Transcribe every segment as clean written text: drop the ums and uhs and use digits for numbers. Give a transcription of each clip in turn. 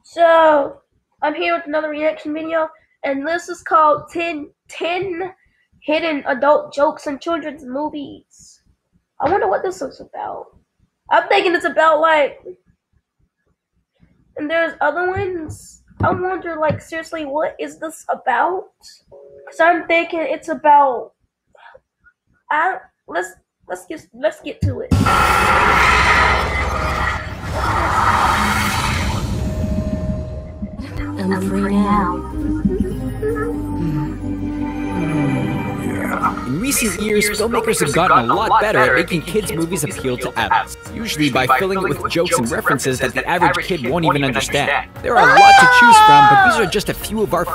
So, I'm here with another reaction video, and this is called 10 Hidden Adult Jokes in Children's Movies. I wonder what this is about. I'm thinking it's about, and there's other ones. I wonder, seriously, what is this about? Because I'm thinking it's about, let's get to it. I'm free now. In recent years, filmmakers have gotten a lot better at making kids' movies appeal to adults, usually by filling it with jokes and references that the average kid won't even understand. There are a lot to choose from, but these are just a few of our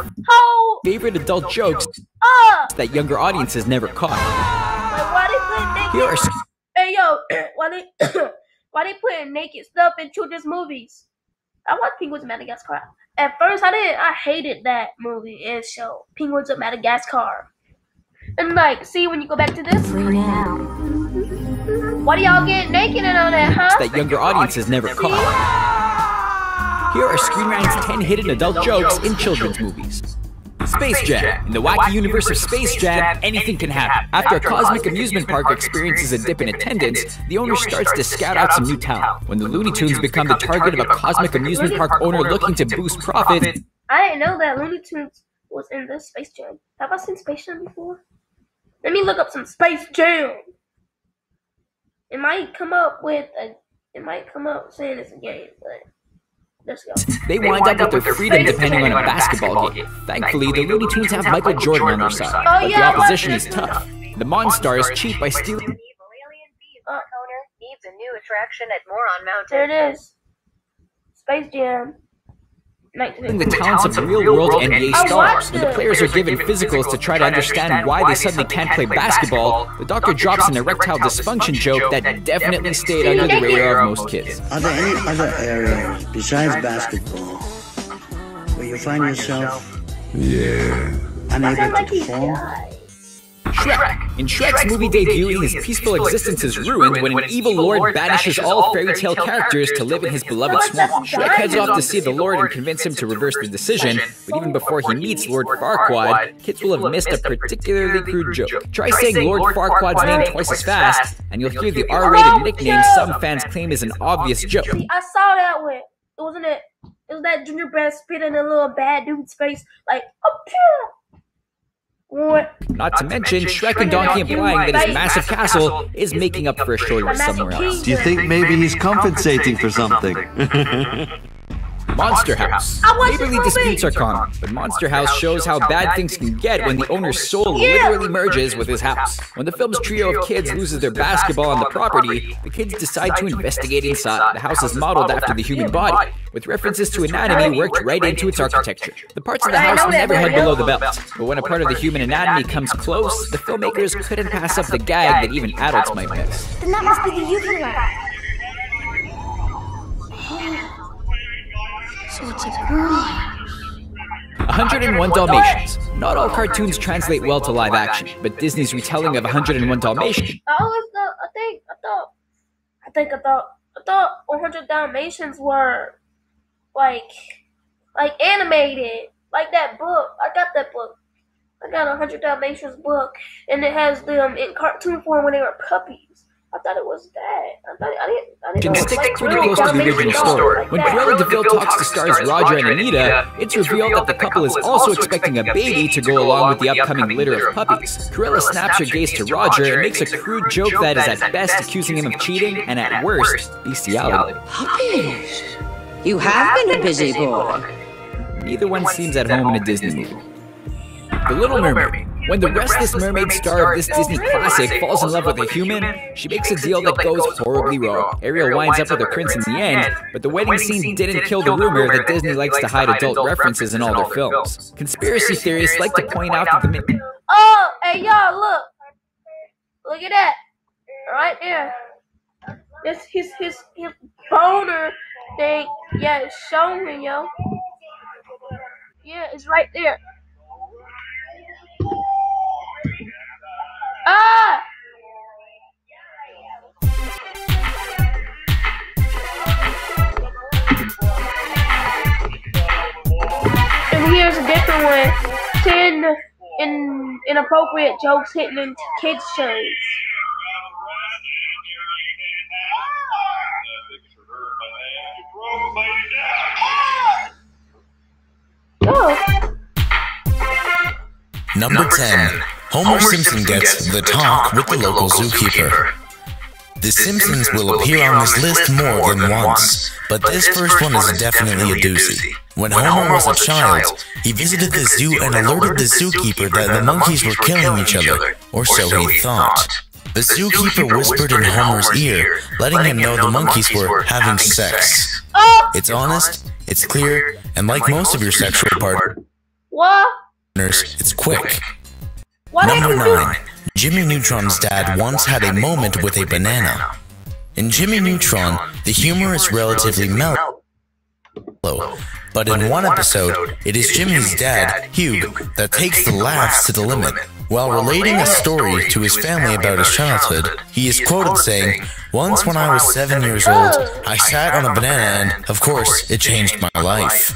favorite adult jokes that younger audiences never caught. Here are some. Hey yo, why they putting naked stuff in children's movies? I watched Penguins of Madagascar. At first, I hated that movie and show, Penguins of Madagascar. And see, when you go back to this, Free now. why do y'all get naked and all that, huh? That younger audiences never caught. Here are Screen Rant's 10 hidden adult jokes in children's movies. Space Jam. In the wacky universe of Space Jam, anything can happen. After a cosmic amusement park experiences a dip in attendance, the owner starts to scout out some new talent. When the Looney Tunes become the target of a cosmic amusement park owner looking to boost profits, I didn't know that Looney Tunes was in this Space Jam. Have I seen Space Jam before? Let me look up some Space Jam. It might come up saying it's a game, but let's go. they wind up with their freedom depending on a basketball game. Thankfully, the Looney Tunes have Michael Jordan on their side, but the opposition is tough. The Monstars cheat by stealing. An evil alien beaver owner needs a new attraction at Moron There Mountain. it is. Space Jam. The talents of real-world NBA stars. When the players are given physicals to try to understand why they suddenly can't play basketball, the doctor drops an erectile dysfunction joke that definitely stayed under the radar of most kids. Are there any other areas besides basketball where you find yourself unable to perform? Shrek. In Shrek's movie debut, his peaceful existence is ruined when an evil lord banishes all fairy tale characters to live in his beloved swamp. Shrek heads off to see the lord and convince him to reverse the decision, but even before he meets Lord Farquaad, kids will have missed a particularly crude joke. Try saying Lord Farquaad's name twice as fast, and you'll hear the R-rated nickname some fans claim is an obvious joke. I saw that one. It was that gingerbread spit in a little bad dude's face, What? Not to mention, Shrek and Donkey implying that his massive castle is making up for a shortage somewhere else. Do you think maybe he's compensating for something? Monster House. Neighborly disputes are common, but Monster House shows how bad things can get when the owner's soul literally merges with his house. When the film's trio of kids loses their basketball on the property, the kids decide to investigate inside. The house is modeled after the human body, with references to anatomy worked right into its architecture. The parts of the house never head below the belt, but when a part of the human anatomy comes close, the filmmakers couldn't pass up the gag that even adults might miss. Then that must be the youth lab. So it's a girl. 101 Dalmatians. Not all cartoons translate well to live action, but Disney's retelling of 101 Dalmatians. I thought 100 Dalmatians were animated, like that book. I got that book. I got 100 Dalmatians book, and it has them in cartoon form when they were puppies. I thought it was that. I didn't know. Stick pretty close to the original story. When Cruella de Vil talks to stars Roger and Anita, it's revealed that the couple is also expecting a baby to go along with the upcoming litter of puppies. Cruella snaps her gaze to Roger and makes a crude joke that is at best accusing him of cheating and at worst, bestiality. Puppies. You have been a busy boy. Neither one seems at home in a Disney movie. The Little Mermaid. When the restless mermaid star of this Disney classic falls in love with a human, she makes a deal that goes horribly wrong. Ariel winds up with her prince in the end, but the wedding scene didn't kill the rumor that Disney likes to hide adult references in all their films. Conspiracy theorists like to point out that the Oh, hey y'all, look! Look at that! Right there. This his boner thing. Yeah, it's showing, yo. Yeah, it's right there. Ah! inappropriate jokes hitting in kids shows. Oh. Number 10. Homer Simpson gets the talk with the local zookeeper. The Simpsons will appear on this list more than once, but this first one is definitely a doozy. When Homer was a child, he visited the zoo and alerted the zookeeper that the monkeys were killing each other, or so he thought. The zookeeper whispered in Homer's ear, letting him know the monkeys were having sex. It's honest, it's clear, and like most of your sexual partners, it's quick. Number 9. Jimmy Neutron's dad once had a moment with a banana. In Jimmy Neutron, the humor is relatively mellow, but in one episode, it is Jimmy's dad, Hugh, that takes the laughs to the limit. While relating a story to his family about his childhood, he is quoted saying, "Once when I was 7 years old, I sat on a banana and, of course, it changed my life."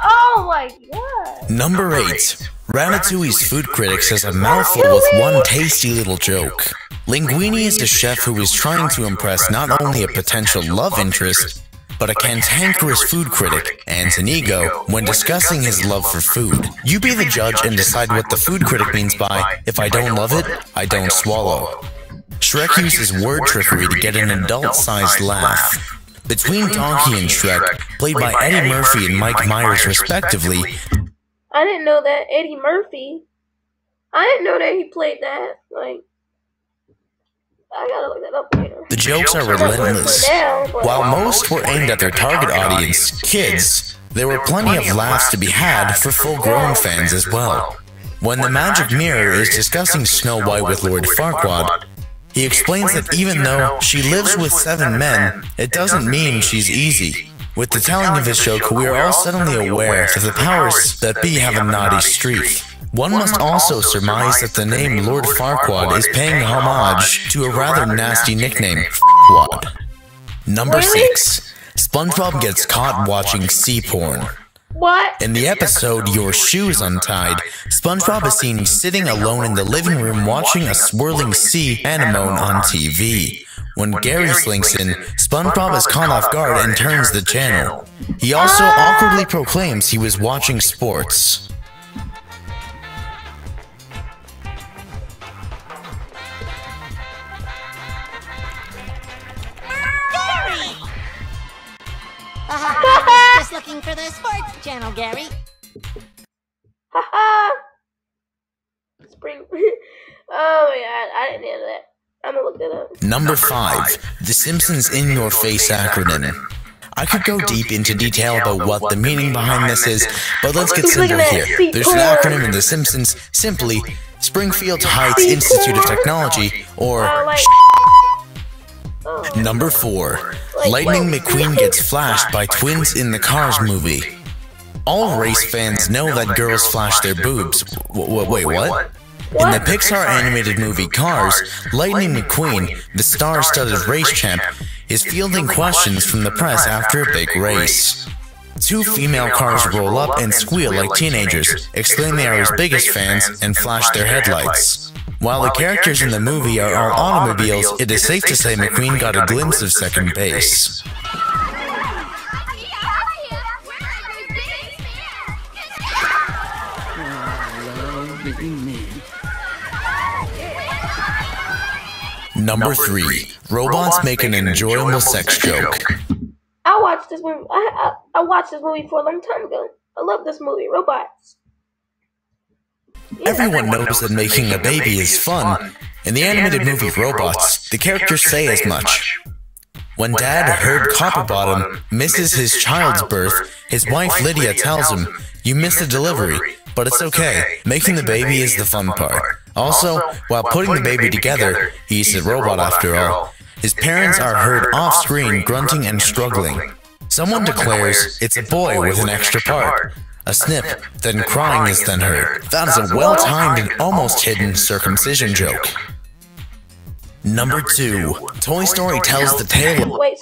Oh my god. Number 8. Ratatouille's food critic says a mouthful with one tasty little joke. Linguini is a chef who is trying to impress not only a potential love interest, but a cantankerous food critic, and an ego, when discussing his love for food. You be the judge and decide what the food critic means by, "If I don't love it, I don't swallow." Shrek uses word trickery to get an adult-sized laugh. Between Donkey and Shrek, played by Eddie Murphy and Mike Myers respectively, I didn't know that Eddie Murphy. I didn't know that he played that. Like, I gotta look that up later. The jokes are relentless. While most were aimed at their target audience, kids, there were plenty of laughs to be had for full-grown fans as well. When the Magic Mirror is discussing Snow White with Lord Farquaad, he explains that even though she lives with 7 men, it doesn't mean she's easy. With the telling of his joke, we are all suddenly aware that the powers that be have a naughty streak. One must also surmise that the name Lord Farquaad is paying homage to a rather nasty nickname, F***wad. Number 6. SpongeBob gets caught watching sea porn. What? In the episode Your Shoes Untied, SpongeBob is seen sitting alone in the living room watching a swirling sea anemone on TV. When Gary slinks in, SpongeBob is caught off guard and turns the channel. He also awkwardly proclaims he was watching sports. Gary! Just looking for the sports channel, Gary. Haha! Spring. Oh my god, I didn't know that. I'm gonna look that up. Number 5. The Simpsons In Your Face acronym. I could go deep into detail about what the meaning behind this is, but let's get simple here. There's an acronym in The Simpsons, simply Springfield Heights Institute of Technology, or Number 4. Lightning McQueen gets flashed by twins in the Cars movie. All race fans know that girls flash their boobs. Wait, what? In the Pixar animated movie Cars, Lightning McQueen, the star-studded race champ, is fielding questions from the press after a big race. 2 female cars roll up and squeal like teenagers, exclaim they are his biggest fans, and flash their headlights. While the characters in the movie are all automobiles, it is safe to say McQueen got a glimpse of second base. Number 3. Robots make an enjoyable sex joke. I watched this movie. I watched this movie for a long time ago. I love this movie, Robots. Yeah. Everyone knows that making a baby is fun. In the animated movie Robots, the characters say as much. When Dad, Herb Copperbottom, misses his child's birth, his wife Lydia tells him, "You missed the delivery, but it's okay. Making the baby is the fun part." Also, while putting the baby together, he's a robot after all. His parents are heard off-screen grunting and struggling. Someone declares it's a boy with an extra part. A snip, then crying is then heard. That is a well-timed and almost hidden circumcision joke. Number 2. Toy Story tells the tale of... Wait,